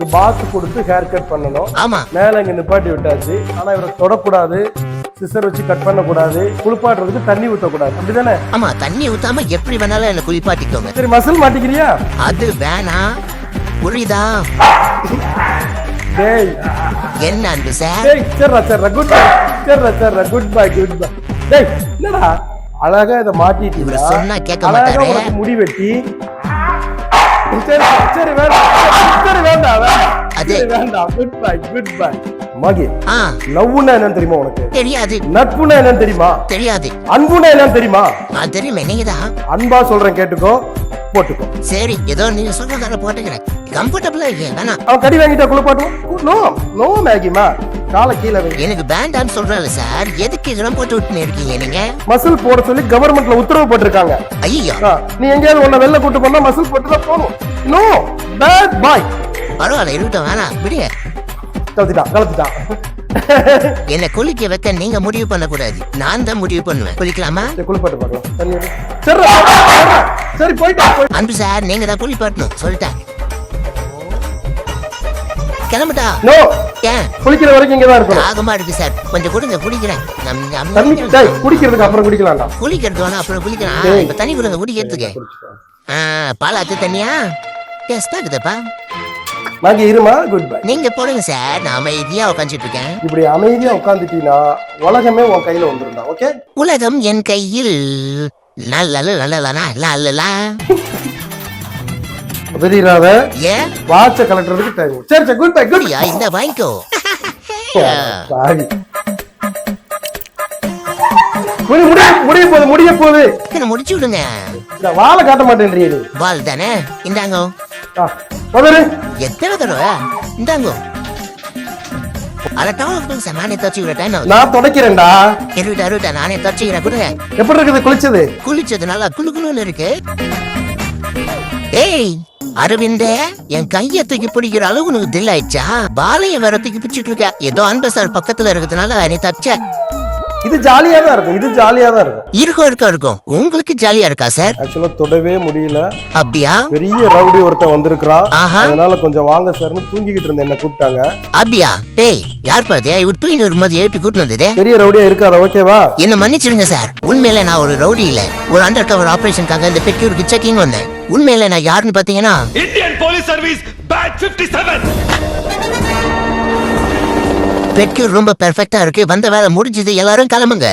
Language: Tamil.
இவருக்கு பாத் கொடுத்து ஹேர் கட் பண்ணணும். ஆமா மேல இங்க நிப்பாட்டி விட்டாச்சு. ஆனா இவரை தொடக்கூடாது, சிசர் வச்சு கட் பண்ண கூடாது, குளிப்பாட்டுறதுக்கு தண்ணி ஊத்தக்கூடாது. அப்படிதானே? ஆமா தண்ணி ஊத்தாம எப்படி வேணாலும் என்ன குளிப்பாட்டிக்கோங்க. சரி மசில் மாட்டிக்கிறியா? அது வேணாம் புரியுதா? டேய் என்ன அன்பு சார்? டேய் சர்ரா குட் பை. சர்ரா குட் பை. டேய் என்னடா அழகா இத மாட்டிட்டீங்க. இவரு சொன்னா கேட்க அழகா மாட்டாரே. உனக்கு முடி வெட்டி. சரி வேண்டாம். அது வேண்டாம். Good bye. மகி ஆ லவ்னா என்னன்னு தெரியுமா உனக்கு? தெரியாது. நட்புனா என்னன்னு தெரியுமா? தெரியாது. அன்புனா என்னன்னு தெரியுமா? நான் தெரியுமே நீங்கதான். அன்பா சொல்றேன் கேட்டுக்கோ, போட்டுக்கோ. சரி ஏதோ நீங்க சொல்றதால போட்டுக்கிறேன். கம்ஃபர்டபுளா இருக்கேன் வேணா. அவன் கடி வாங்கிட்டா குளிப்பாட்டும். நோ மேகிமா காலை கீழே வை. எனக்கு பேண்டான்னு சொல்றாரு சார். எதுக்கு இதெல்லாம் போட்டு விட்டுன்னு இருக்கீங்க நீங்க? மசில் போட சொல்லி கவர்மெண்ட்ல உத்தரவு போட்டிருக்காங்க. ஐயோ நீ எங்கேயாவது உன்னை வெளில கூட்டு போனா மசில் போட்டு தான் போகணும். No bad boy. பரவாயில்ல இருக்கட்டும் வேணாம் விடுங்க. கலத்துட்டான். என்ன குளிக்க வைக்க நீங்க முடிவு பண்ண கூடாது, நான் தான் முடிவு பண்ணுவேன். குளிக்கலாமா? குளிப்பாட்டு பார்க்கலாம். சரி போயிட்டா. அன்பு சார் நீங்க தான் குளிப்பாட்டணும் சொல்லிட்டேன். கிளம்புட்டா? நோ ஏன்? குளிக்கிற வரைக்கும் இங்க தான் இருக்கணும். ஆகமா இருக்கு சார், கொஞ்சம் கொடுங்க குடிக்கிறேன். குடிக்கிறதுக்கு அப்புறம் குடிக்கலாம்டா. குளிக்கிறது வேணா அப்புறம் குளிக்கலாம். இப்ப தண்ணி கொடுங்க குடிக்கிறதுக்கு. பாலாத்து தண்ணியா? டேஸ்டா இருக்குதுப்பா. நாங்க இருமா. Good bye. நீங்க போடுங்க சார், நான் அமைதியா உட்காந்துட்டு இருக்கேன். இப்படி அமைதியா உட்காந்துட்டீங்கன்னா உலகமே உன் கையில வந்துருந்தா. ஓகே? உலகம் என் கையில். நல்ல தெரியாத ஏன் வாட்ச கலெக்டருக்கு டைம். சரி குட் பை. குட் இந்த வாங்கிக்கோ. சாரி முடிய போகுது. என்ன முடிச்சு விடுங்க. இந்த வாழை காட்ட மாட்டேன்றீ நீ. வால் தானே இந்தாங்கோ. எத்தனை தடவை இந்தாங்கோ. நானே தச்சுக்கிறேன். நான் தொடக்கிறேன்டா. இருட்டா நானே தச்சுக்கிறேன். கொடுங்க. எப்படி இருக்குது குளிச்சது நல்லா குளுகுளுன்னு இருக்கு. ஏய் அரவிந்த, என் கைய தூக்கி பிடிக்கிற அளவு உனக்கு தில் ஆயிடுச்சா? பாலைய வேற தூக்கி பிடிச்சிட்டு இருக்க. ஏதோ அன்பு சார் பக்கத்துல இருக்கிறதுனால நீ தச்ச. இது ஜாலியா தான் இருக்கும். இருக்கும். உங்களுக்கு ஜாலியா இருக்கா சார்? ஆக்சுவலா தொடவே முடியல. அப்படியா? பெரிய ரவுடி ஒருத்தன் வந்திருக்கான். ஆஹா. அதனால கொஞ்சம் வாங்க சார்னு தூங்கிக்கிட்டு இருந்தேன், என்ன கூப்பிட்டாங்க. அப்படியா? டேய் யார் பாத்தே விட்டு வரும்போது எழுப்பி கூட்டு வந்ததே? பெரிய ரவுடியா இருக்காத. ஓகேவா? என்ன மன்னிச்சிருங்க சார், உண்மையில நான் ஒரு ரவுடி இல்ல. ஒரு அண்டர் கவர் ஆபரேஷனுக்காக இந்த பெட்யூருக்கு செக்கிங் வந்தேன். உண்மையில நான் யாருன்னு பாத்தீங்கன்னா இந்தியன் போலீஸ் சர்வீஸ் பேட்ச் 57. பெட்யூர் ரொம்ப பெர்ஃபெக்ட்டா இருக்கு. வந்த வேலை முடிஞ்சது, எல்லாரும் கிளம்புங்க.